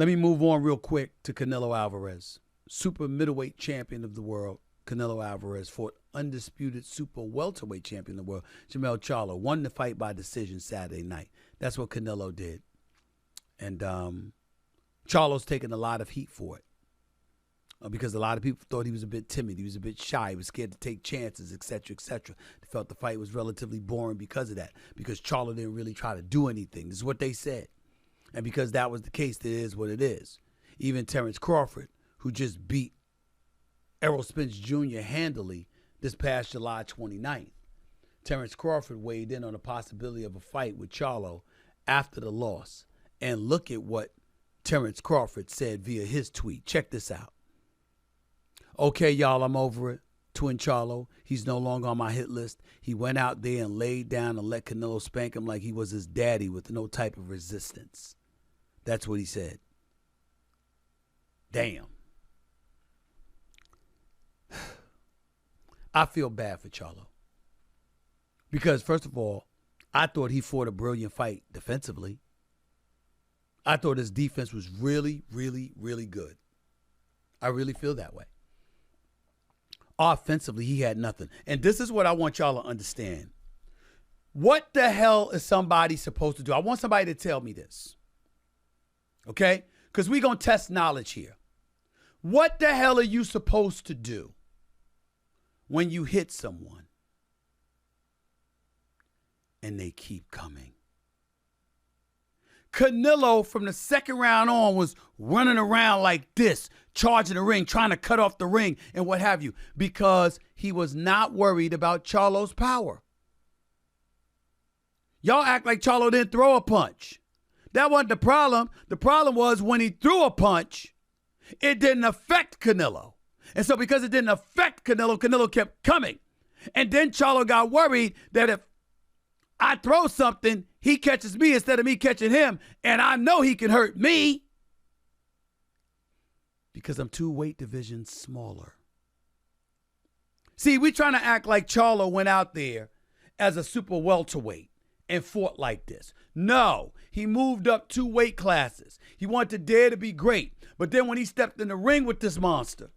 Let me move on real quick to Canelo Alvarez. Super middleweight champion of the world, Canelo Alvarez fought undisputed super welterweight champion of the world, Jermell Charlo. Won the fight by decision Saturday night. That's what Canelo did. And Charlo's taking a lot of heat for it. Because a lot of people thought he was a bit timid. He was a bit shy. He was scared to take chances, etc., etc. They felt the fight was relatively boring because of that. Because Charlo didn't really try to do anything. This is what they said. And because that was the case, it is what it is. Even Terrence Crawford, who just beat Errol Spence Jr. handily this past July 29th. Terrence Crawford weighed in on the possibility of a fight with Charlo after the loss. And look at what Terrence Crawford said via his tweet. Check this out. Okay, y'all, I'm over it. Twin Charlo, he's no longer on my hit list. He went out there and laid down and let Canelo spank him like he was his daddy with no type of resistance. That's what he said. Damn. I feel bad for Charlo. Because, first of all, I thought he fought a brilliant fight defensively. I thought his defense was really, really, really good. I really feel that way. Offensively, he had nothing. And this is what I want y'all to understand. What the hell is somebody supposed to do? I want somebody to tell me this. Okay? Because we're going to test knowledge here. What the hell are you supposed to do when you hit someone and they keep coming? Canelo, from the second round on, was running around like this, charging the ring, trying to cut off the ring and what have you, because he was not worried about Charlo's power. Y'all act like Charlo didn't throw a punch. That wasn't the problem. The problem was when he threw a punch, it didn't affect Canelo. And so because it didn't affect Canelo, Canelo kept coming. And then Charlo got worried that if I throw something, he catches me instead of me catching him, and I know he can hurt me because I'm 2 weight divisions smaller. See, we trying to act like Charlo went out there as a super welterweight and fought like this. No, he moved up 2 weight classes. He wanted to dare to be great. But then when he stepped in the ring with this monster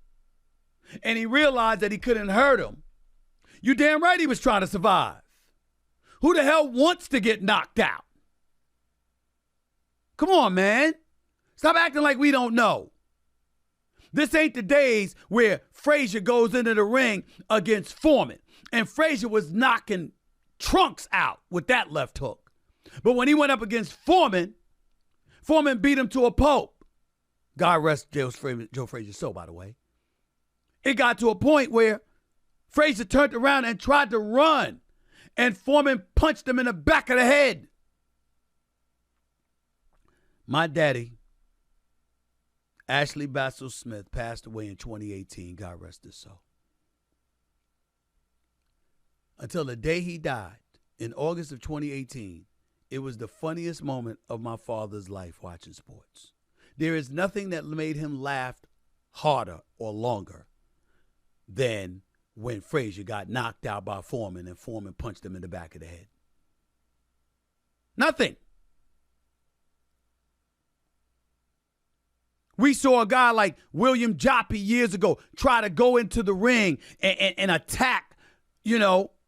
and he realized that he couldn't hurt him, you damn right he was trying to survive. Who the hell wants to get knocked out? Come on, man. Stop acting like we don't know. This ain't the days where Frazier goes into the ring against Foreman. And Frazier was knocking trunks out with that left hook. But when he went up against Foreman, Foreman beat him to a pulp. God rest Joe Frazier's soul, by the way. It got to a point where Frazier turned around and tried to run. And Foreman punched him in the back of the head. My daddy, Ashley Bassel Smith, passed away in 2018. God rest his soul. Until the day he died, in August of 2018, it was the funniest moment of my father's life watching sports. There is nothing that made him laugh harder or longer than when Frazier got knocked out by Foreman and Foreman punched him in the back of the head. Nothing. We saw a guy like William Joppy years ago try to go into the ring and attack,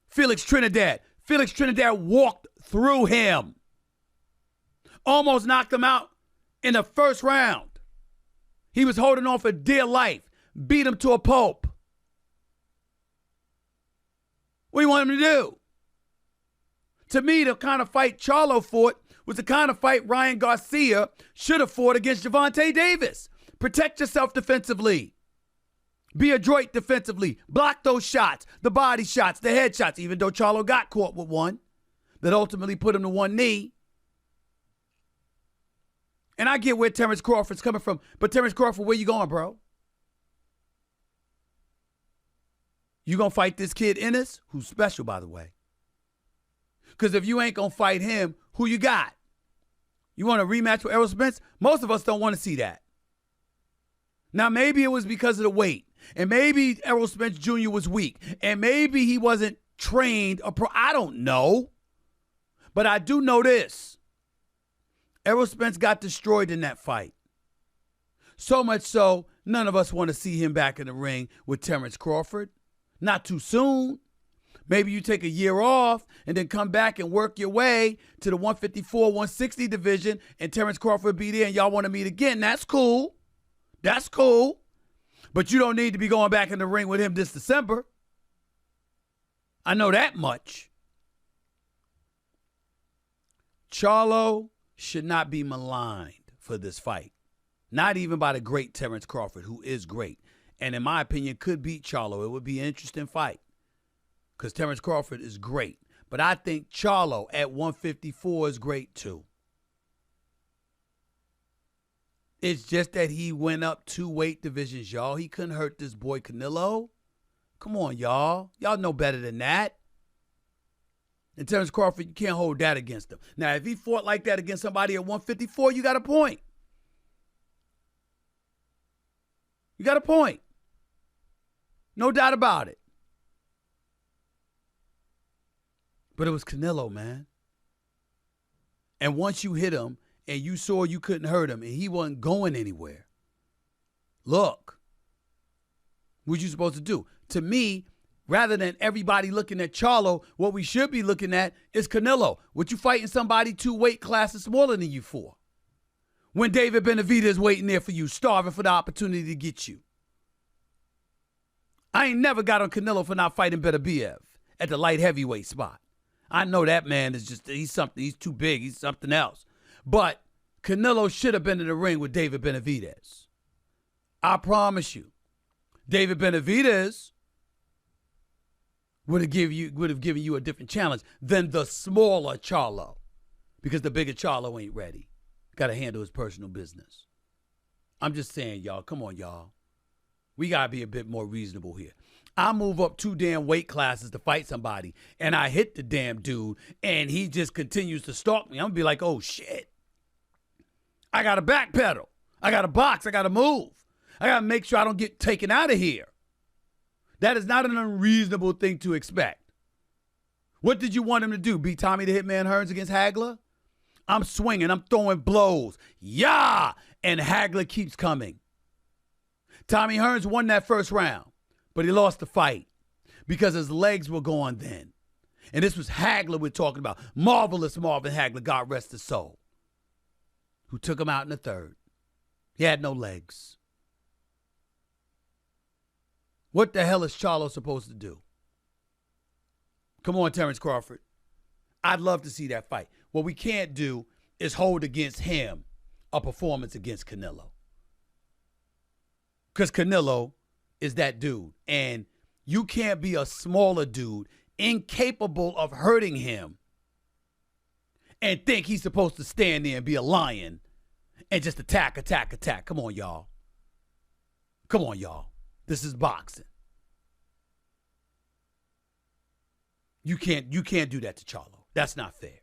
Felix Trinidad. Felix Trinidad walked through him. Almost knocked him out in the first round. He was holding on for dear life. Beat him to a pulp. What do you want him to do? To me, the kind of fight Charlo fought was the kind of fight Ryan Garcia should have fought against Gervonta Davis. Protect yourself defensively. Be adroit defensively. Block those shots, the body shots, the head shots, even though Charlo got caught with one that ultimately put him to one knee. And I get where Terrence Crawford's coming from, but Terrence Crawford, where you going, bro? You gonna fight this kid Ennis, who's special, by the way? Because if you ain't gonna fight him, who you got? You want a rematch with Errol Spence? Most of us don't want to see that. Now, maybe it was because of the weight, and maybe Errol Spence Jr. was weak, and maybe he wasn't trained. I don't know. But I do know this. Errol Spence got destroyed in that fight. So much so, none of us want to see him back in the ring with Terrence Crawford. Not too soon. Maybe you take a year off and then come back and work your way to the 154, 160 division, and Terrence Crawford be there and y'all want to meet again. That's cool. That's cool. But you don't need to be going back in the ring with him this December. I know that much. Charlo should not be maligned for this fight. Not even by the great Terrence Crawford, who is great. And in my opinion, could beat Charlo. It would be an interesting fight because Terrence Crawford is great. But I think Charlo at 154 is great too. It's just that he went up 2 weight divisions, y'all. He couldn't hurt this boy Canelo. Come on, y'all. Y'all know better than that. And Terrence Crawford, you can't hold that against him. Now, if he fought like that against somebody at 154, you got a point. You got a point. No doubt about it. But it was Canelo, man. And once you hit him and you saw you couldn't hurt him and he wasn't going anywhere, look, what you supposed to do? To me, rather than everybody looking at Charlo, what we should be looking at is Canelo. What you fighting somebody 2 weight classes smaller than you for? When David Benavidez is waiting there for you, starving for the opportunity to get you. I ain't never got on Canelo for not fighting Beterbiev at the light heavyweight spot. I know that man is just, he's something, he's too big, he's something else. But Canelo should have been in the ring with David Benavidez. I promise you. David Benavidez would have given you a different challenge than the smaller Charlo. Because the bigger Charlo ain't ready. Got to handle his personal business. I'm just saying, y'all, come on, y'all. We got to be a bit more reasonable here. I move up 2 damn weight classes to fight somebody, and I hit the damn dude, and he just continues to stalk me. I'm going to be like, oh, shit. I got to backpedal. I got to box. I got to move. I got to make sure I don't get taken out of here. That is not an unreasonable thing to expect. What did you want him to do? Beat Tommy the Hitman Hearns against Hagler? I'm swinging. I'm throwing blows. Yeah! And Hagler keeps coming. Tommy Hearns won that first round, but he lost the fight because his legs were gone then. And this was Hagler we're talking about. Marvelous Marvin Hagler, God rest his soul, who took him out in the 3rd. He had no legs. What the hell is Charlo supposed to do? Come on, Terrence Crawford. I'd love to see that fight. What we can't do is hold against him a performance against Canelo. Because Canelo is that dude. And you can't be a smaller dude, incapable of hurting him, and think he's supposed to stand there and be a lion and just attack. Come on, y'all. Come on, y'all. This is boxing. You can't do that to Charlo. That's not fair.